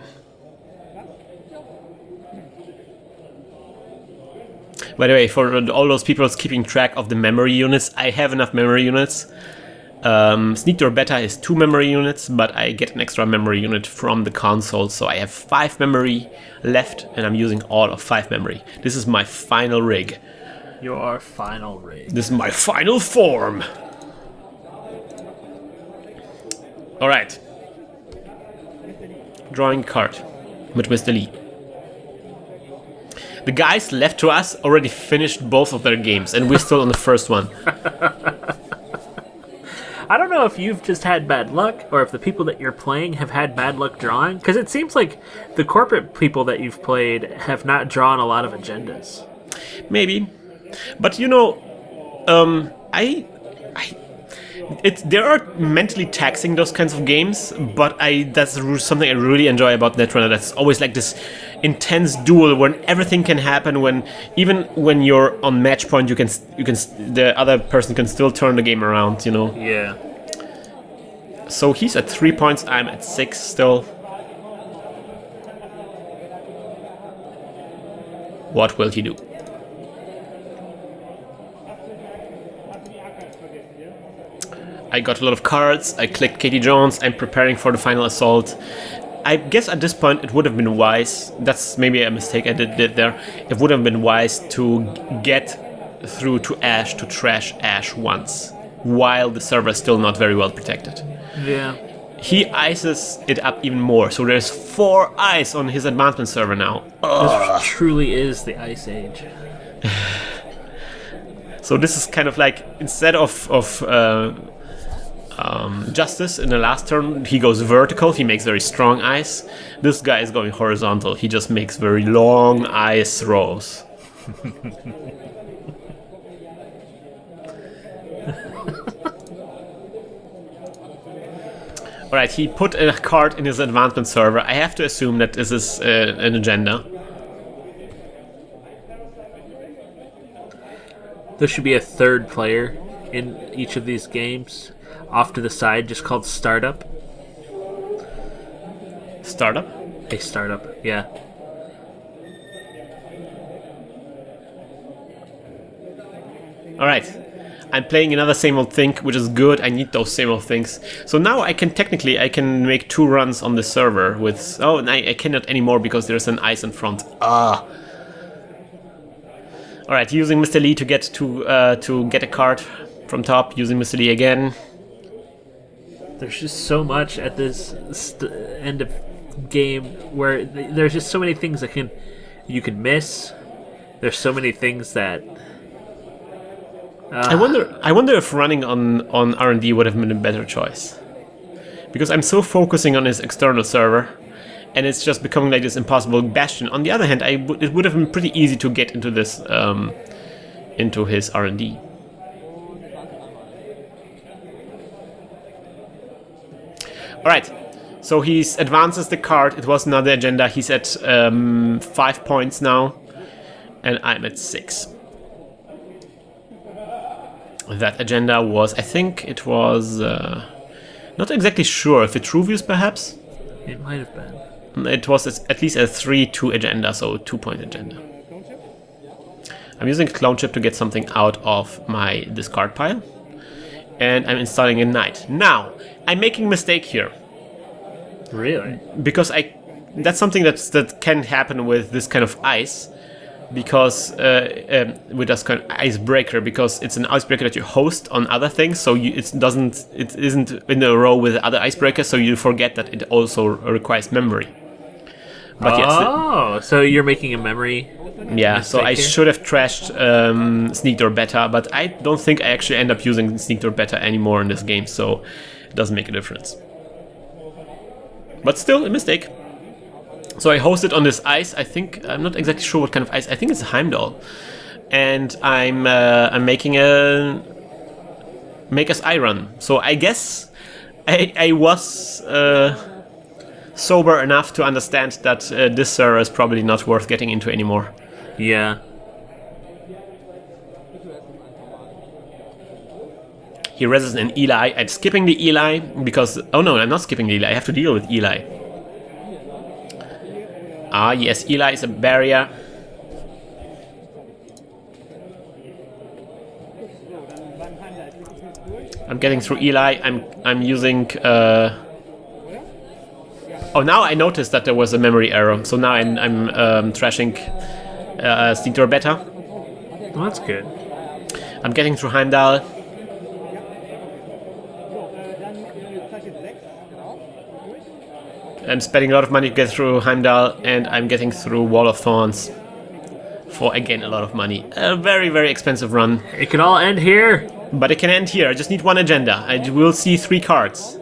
By the way, for all those people keeping track of the memory units, I have enough memory units. Sneak Door Beta is 2 memory units, but I get an extra memory unit from the console, so I have 5 memory left, and I'm using all of 5 memory. This is my final rig. Your final rig. This is my final form. Alright. Drawing card with Mr. Lee. The guys left to us already finished both of their games, and we're still on the first one. I don't know if you've just had bad luck, or if the people that you're playing have had bad luck drawing, because it seems like the corporate people that you've played have not drawn a lot of agendas. Maybe. But you know, they are mentally taxing, those kinds of games, but that's something I really enjoy about Netrunner. That's always like this intense duel when everything can happen, when even when you're on match point, the other person can still turn the game around, you know. Yeah. So he's at 3 points, I'm at 6 still. What will he do? I got a lot of cards, I clicked Katie Jones, I'm preparing for the final assault. I guess at this point it would have been wise, that's maybe a mistake I did there, it would have been wise to get through to Ash, to trash Ash once, while the server is still not very well protected. Yeah. He ices it up even more, so there's 4 ice on his advancement server now. This truly is the Ice Age. So this is kind of like, instead of Justice in the last turn, he goes vertical, he makes very strong ice. This guy is going horizontal, he just makes very long ice throws. Alright, he put a card in his advancement server. I have to assume that this is an agenda. There should be a third player in each of these games, off to the side, just called Startup. Startup? A startup, yeah. Alright. I'm playing another same old thing, which is good. I need those same old things. So now I can make 2 runs on the server with... Oh, and I cannot anymore because there's an ice in front. Ah. Alright, using Mr. Lee to get a card from top. Using Mr. Lee again. There's just so much at this end of game where there's just so many things that you can miss. There's so many things that... I wonder if running on R&D would have been a better choice. Because I'm so focusing on his external server, and it's just becoming like this impossible bastion. On the other hand, it would have been pretty easy to get into this, into his R&D. Alright, so he advances the card. It was another agenda. He's at 5 points now, and I'm at 6. That agenda was, I think it was, not exactly sure, if Vitruvius perhaps? It might have been. It was at least a 3-2 agenda, so 2-point agenda. I'm using a clone chip to get something out of my discard pile. And I'm installing a knight. Now, I'm making a mistake here. Really? Because that's something that can happen with this kind of ice. Because with this kind of icebreaker, because it's an icebreaker that you host on other things, so it isn't in a row with other icebreakers, so you forget that it also requires memory. But so you're making a memory. Yeah, so I should have trashed Sneak Door Beta, but I don't think I actually end up using Sneak Door Beta anymore in this game, so it doesn't make a difference. But still, a mistake. So I hosted on this ice. I'm not exactly sure what kind of ice. I think it's a Heimdall, and I'm making a Maker's Eye run. So I guess I was sober enough to understand that this server is probably not worth getting into anymore. Yeah. He reses an Eli. I'm skipping the Eli because... Oh no, I'm not skipping the Eli. I have to deal with Eli. Ah, yes, Eli is a barrier. I'm getting through Eli. I'm using... Oh, now I noticed that there was a memory error. So now I'm trashing Sneak Door Beta. Well, that's good. I'm getting through Heimdall. I'm spending a lot of money to get through Heimdall, and I'm getting through Wall of Thorns for, again, a lot of money. A very, very expensive run. It can all end here. But it can end here. I just need one agenda. I will see 3 cards.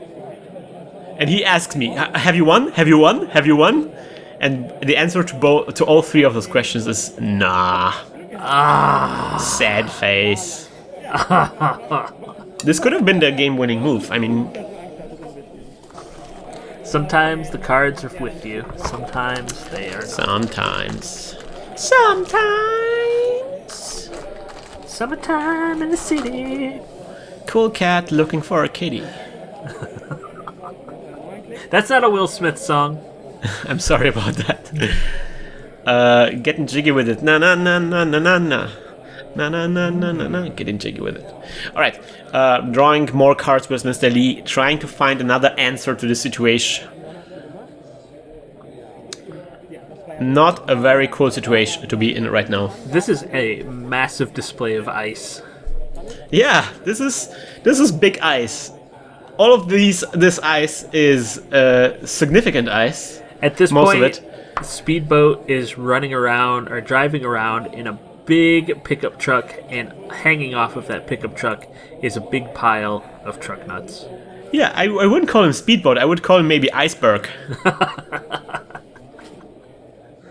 And he asks me, have you won? Have you won? Have you won? And the answer to all 3 of those questions is, nah. Sad face. This could have been the game-winning move. I mean... Sometimes the cards are with you. Sometimes they are not. Sometimes. Summertime in the city. Cool cat looking for a kitty. That's not a Will Smith song. I'm sorry about that. Getting jiggy with it. Na na na na na na na. Na na na na na na. Getting jiggy with it. Alright. Drawing more cards with Mr. Lee. Trying to find another answer to the situation. Not a very cool situation to be in right now. This is a massive display of ice. Yeah, this is big ice. All of this ice is significant ice. At this most point, of it. Speedboat is running around or driving around in a big pickup truck, and hanging off of that pickup truck is a big pile of truck nuts. Yeah, I wouldn't call him Speedboat. I would call him maybe Iceberg.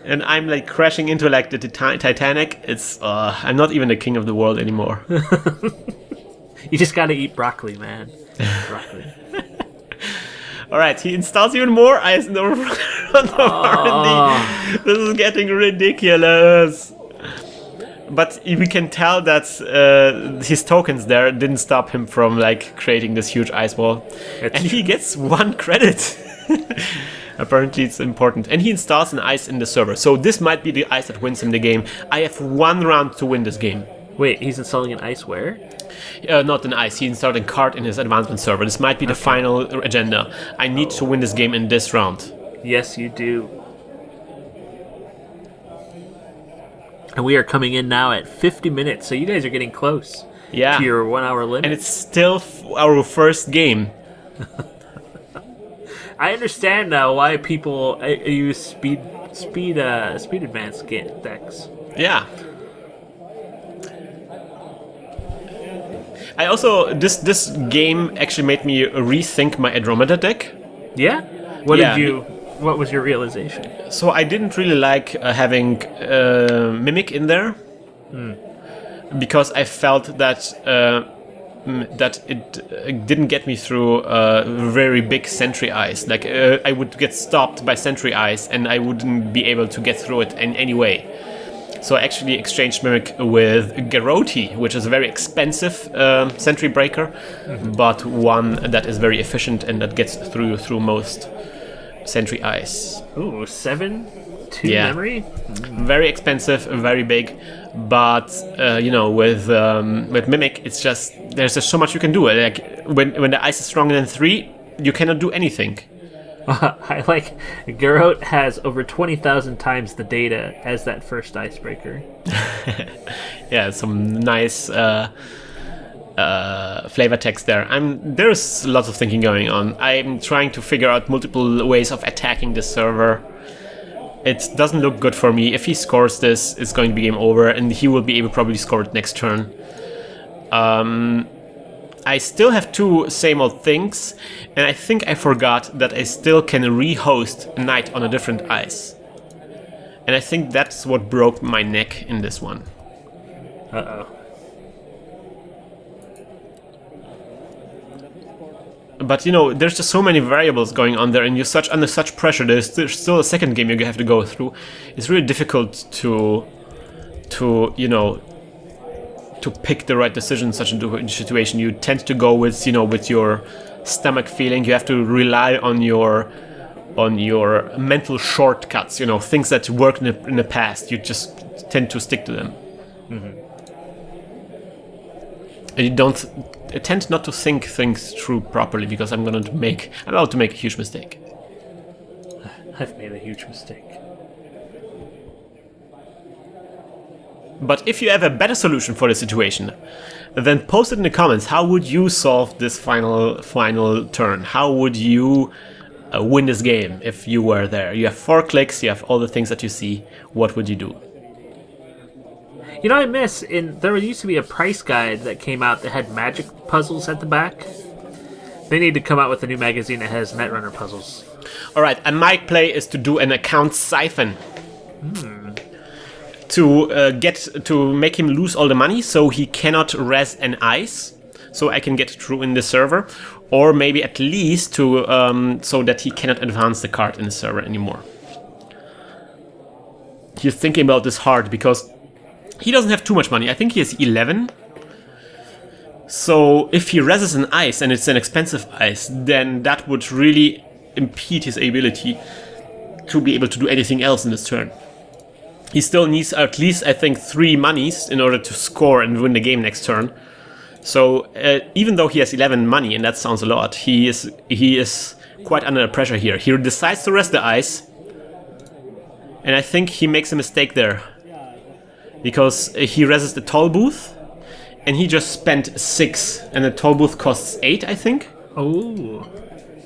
And I'm like crashing into like the Titanic. It's I'm not even the king of the world anymore. You just gotta eat broccoli, man. Broccoli. All right, he installs even more ice in the front of R&D. This is getting ridiculous. But we can tell that his tokens there didn't stop him from like creating this huge ice wall. And he gets 1 credit. Apparently it's important. And he installs an ice in the server. So this might be the ice that wins him the game. I have 1 round to win this game. Wait, he's installing an ice where? Not an ice. He installed a card in his advancement server. This might be the final agenda. I need to win this game in this round. Yes, you do. And we are coming in now at 50 minutes, so you guys are getting close to your 1 hour limit. And it's still our first game. I understand now why people use speed advanced decks. Yeah. I also this game actually made me rethink my Andromeda deck. Yeah. What was your realization? So I didn't really like having Mimic in there because I felt that it didn't get me through very big Sentry Eyes. Like I would get stopped by Sentry Eyes and I wouldn't be able to get through it in any way. So I actually exchanged Mimic with Garrote, which is a very expensive Sentry Breaker, but one that is very efficient and that gets through most Sentry Eyes. Ooh, 7-2 memory? Very expensive, very big, but with Mimic, it's just there's just so much you can do. Like when the ice is stronger than 3, you cannot do anything. I like Garrote has over 20,000 times the data as that first icebreaker. Yeah, some nice flavor text there. There's lots of thinking going on. I'm trying to figure out multiple ways of attacking this server. It doesn't look good for me. If he scores this, it's going to be game over, and he will be able to probably score it next turn. I still have 2 same old things, and I think I forgot that I still can re-host a night on a different ice. And I think that's what broke my neck in this one. Uh-oh. But there's just so many variables going on there, and you're under such pressure. There's still a second game you have to go through. It's really difficult to pick the right decision in such a situation. You tend to go with your stomach feeling. You have to rely on your mental shortcuts. Things that worked in the past. You just tend to stick to them. Mm-hmm. And you tend not to think things through properly because I'm about to make a huge mistake. I've made a huge mistake. But if you have a better solution for the situation, then post it in the comments. How would you solve this final turn? How would you win this game if you were there? You have 4 clicks, you have all the things that you see. What would you do? I miss, there used to be a price guide that came out that had magic puzzles at the back. They need to come out with a new magazine that has Netrunner puzzles. Alright, and my play is to do an account siphon. To make him lose all the money so he cannot res an ice, so I can get through in the server, or maybe at least to so that he cannot advance the card in the server anymore. He's thinking about this hard because he doesn't have too much money. I think he has 11. So if he reses an ice and it's an expensive ice, then that would really impede his ability to be able to do anything else in this turn. He still needs at least, I think, 3 monies in order to score and win the game next turn. So even though he has 11 money, and that sounds a lot, he is quite under pressure here. He decides to rest the ice, and I think he makes a mistake there. Because he reses the toll booth, and he just spent 6, and the toll booth costs 8, I think. Oh.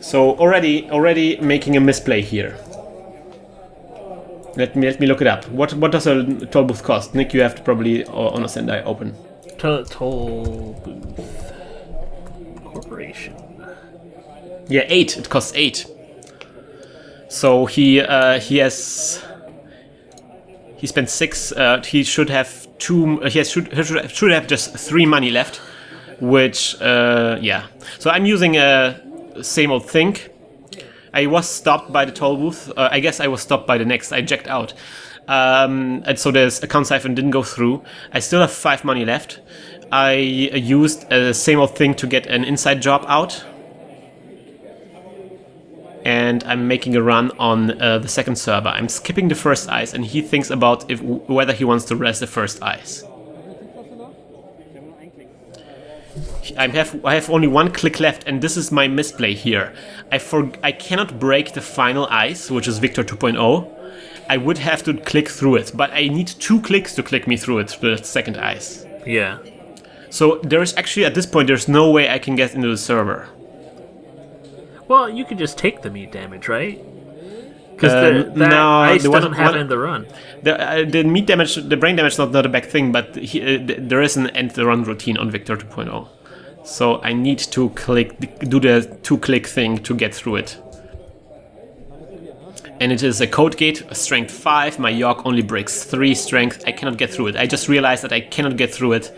So already making a misplay here. Let me look it up. What does a toll booth cost? Nick, you have to probably on a Sendai open. Toll booth corporation. Yeah, 8. It costs 8. So he spent 6. He should have 2. He should have just 3 money left. Which yeah. So I'm using a same old thing. I was stopped by the toll booth. I guess I was stopped by the next. I jacked out. And so this account siphon didn't go through. I still have 5 money left. I used a same old thing to get an inside job out. And I'm making a run on the second server. I'm skipping the first ice, and he thinks about whether he wants to rest the first ice. I have only 1 click left, and this is my misplay here. I cannot break the final ice, which is Victor 2.0. I would have to click through it, but I need 2 clicks to click me through it, the second ice. Yeah. So there is actually, at this point, there's no way I can get into the server. Well, you could just take the meat damage, right? Because ice doesn't have end the run. The meat damage, the brain damage is not a bad thing, but there is an end the run routine on Victor 2.0. So I need to do the 2-click thing to get through it. And it is a code gate, a strength 5. My York only breaks 3 strength. I cannot get through it. I just realized that I cannot get through it.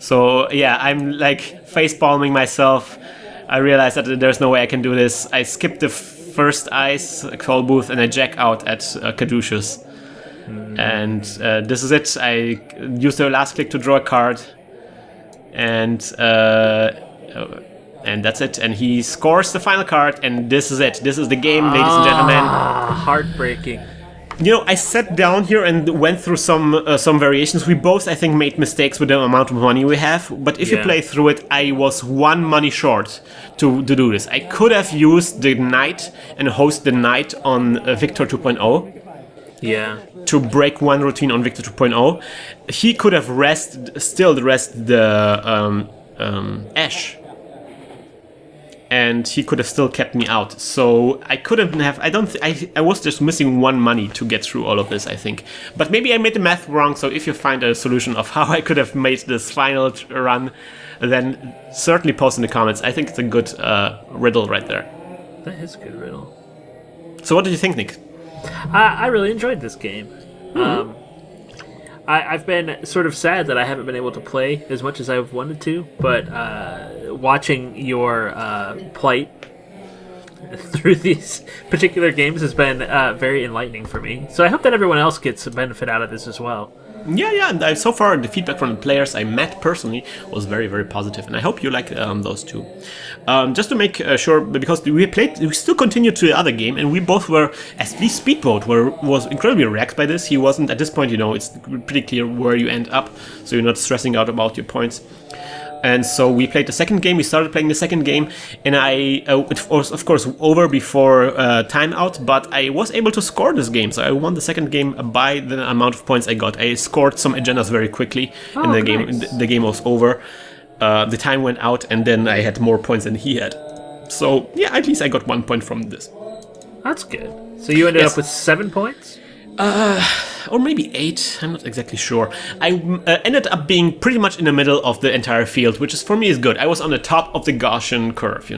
So yeah, I'm like face-palming myself. I realized that there's no way I can do this. I skipped the first ice toll booth and I jack out at Caduceus. And this is it. I used the last click to draw a card. And that's it. And he scores the final card, and this is it. This is the game, ladies and gentlemen. Heartbreaking. You know, I sat down here and went through some variations. We both, I think, made mistakes with the amount of money we have. But if you play through it, I was 1 money short to do this. I could have used the knight and host the knight on Victor 2.0. Yeah. To break 1 routine on Victor 2.0. He could have rested the Ash. And he could have still kept me out. So I couldn't have... I was just missing 1 money to get through all of this, I think. But maybe I made the math wrong, so if you find a solution of how I could have made this final run, then certainly post in the comments. I think it's a good riddle right there. That is a good riddle. So what did you think, Nick? I really enjoyed this game. Mm-hmm. I've been sort of sad that I haven't been able to play as much as I've wanted to, but watching your plight through these particular games has been very enlightening for me. So I hope that everyone else gets a benefit out of this as well. Yeah, and so far the feedback from the players I met personally was very, very positive, and I hope you like those too. Just to make sure, because we still continued to the other game, and we both were, at least Speedboat was incredibly wrecked by this. He wasn't, at this point, it's pretty clear where you end up, so you're not stressing out about your points. And so we played the second game, we started playing the second game, and it was, of course, over before timeout, but I was able to score this game, so I won the second game by the amount of points I got. I scored some agendas very quickly, and the game was over. The time went out, and then I had more points than he had. So, yeah, at least I got 1 point from this. That's good. So you ended up with 7 points? Or maybe 8, I'm not exactly sure. I ended up being pretty much in the middle of the entire field, which is for me is good. I was on the top of the Gaussian curve,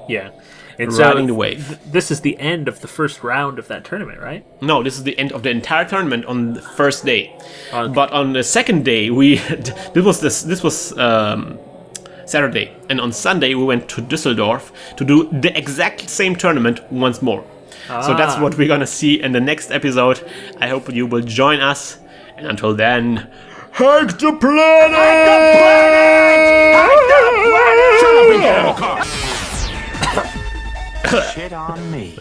Yeah. And riding the wave. This is the end of the first round of that tournament, right? No, this is the end of the entire tournament on the first day. Okay. But on the second day, this was Saturday, and on Sunday we went to Düsseldorf to do the exact same tournament once more. So that's what we're gonna see in the next episode. I hope you will join us, and until then, hack the planet! Hack the planet! Shit on me.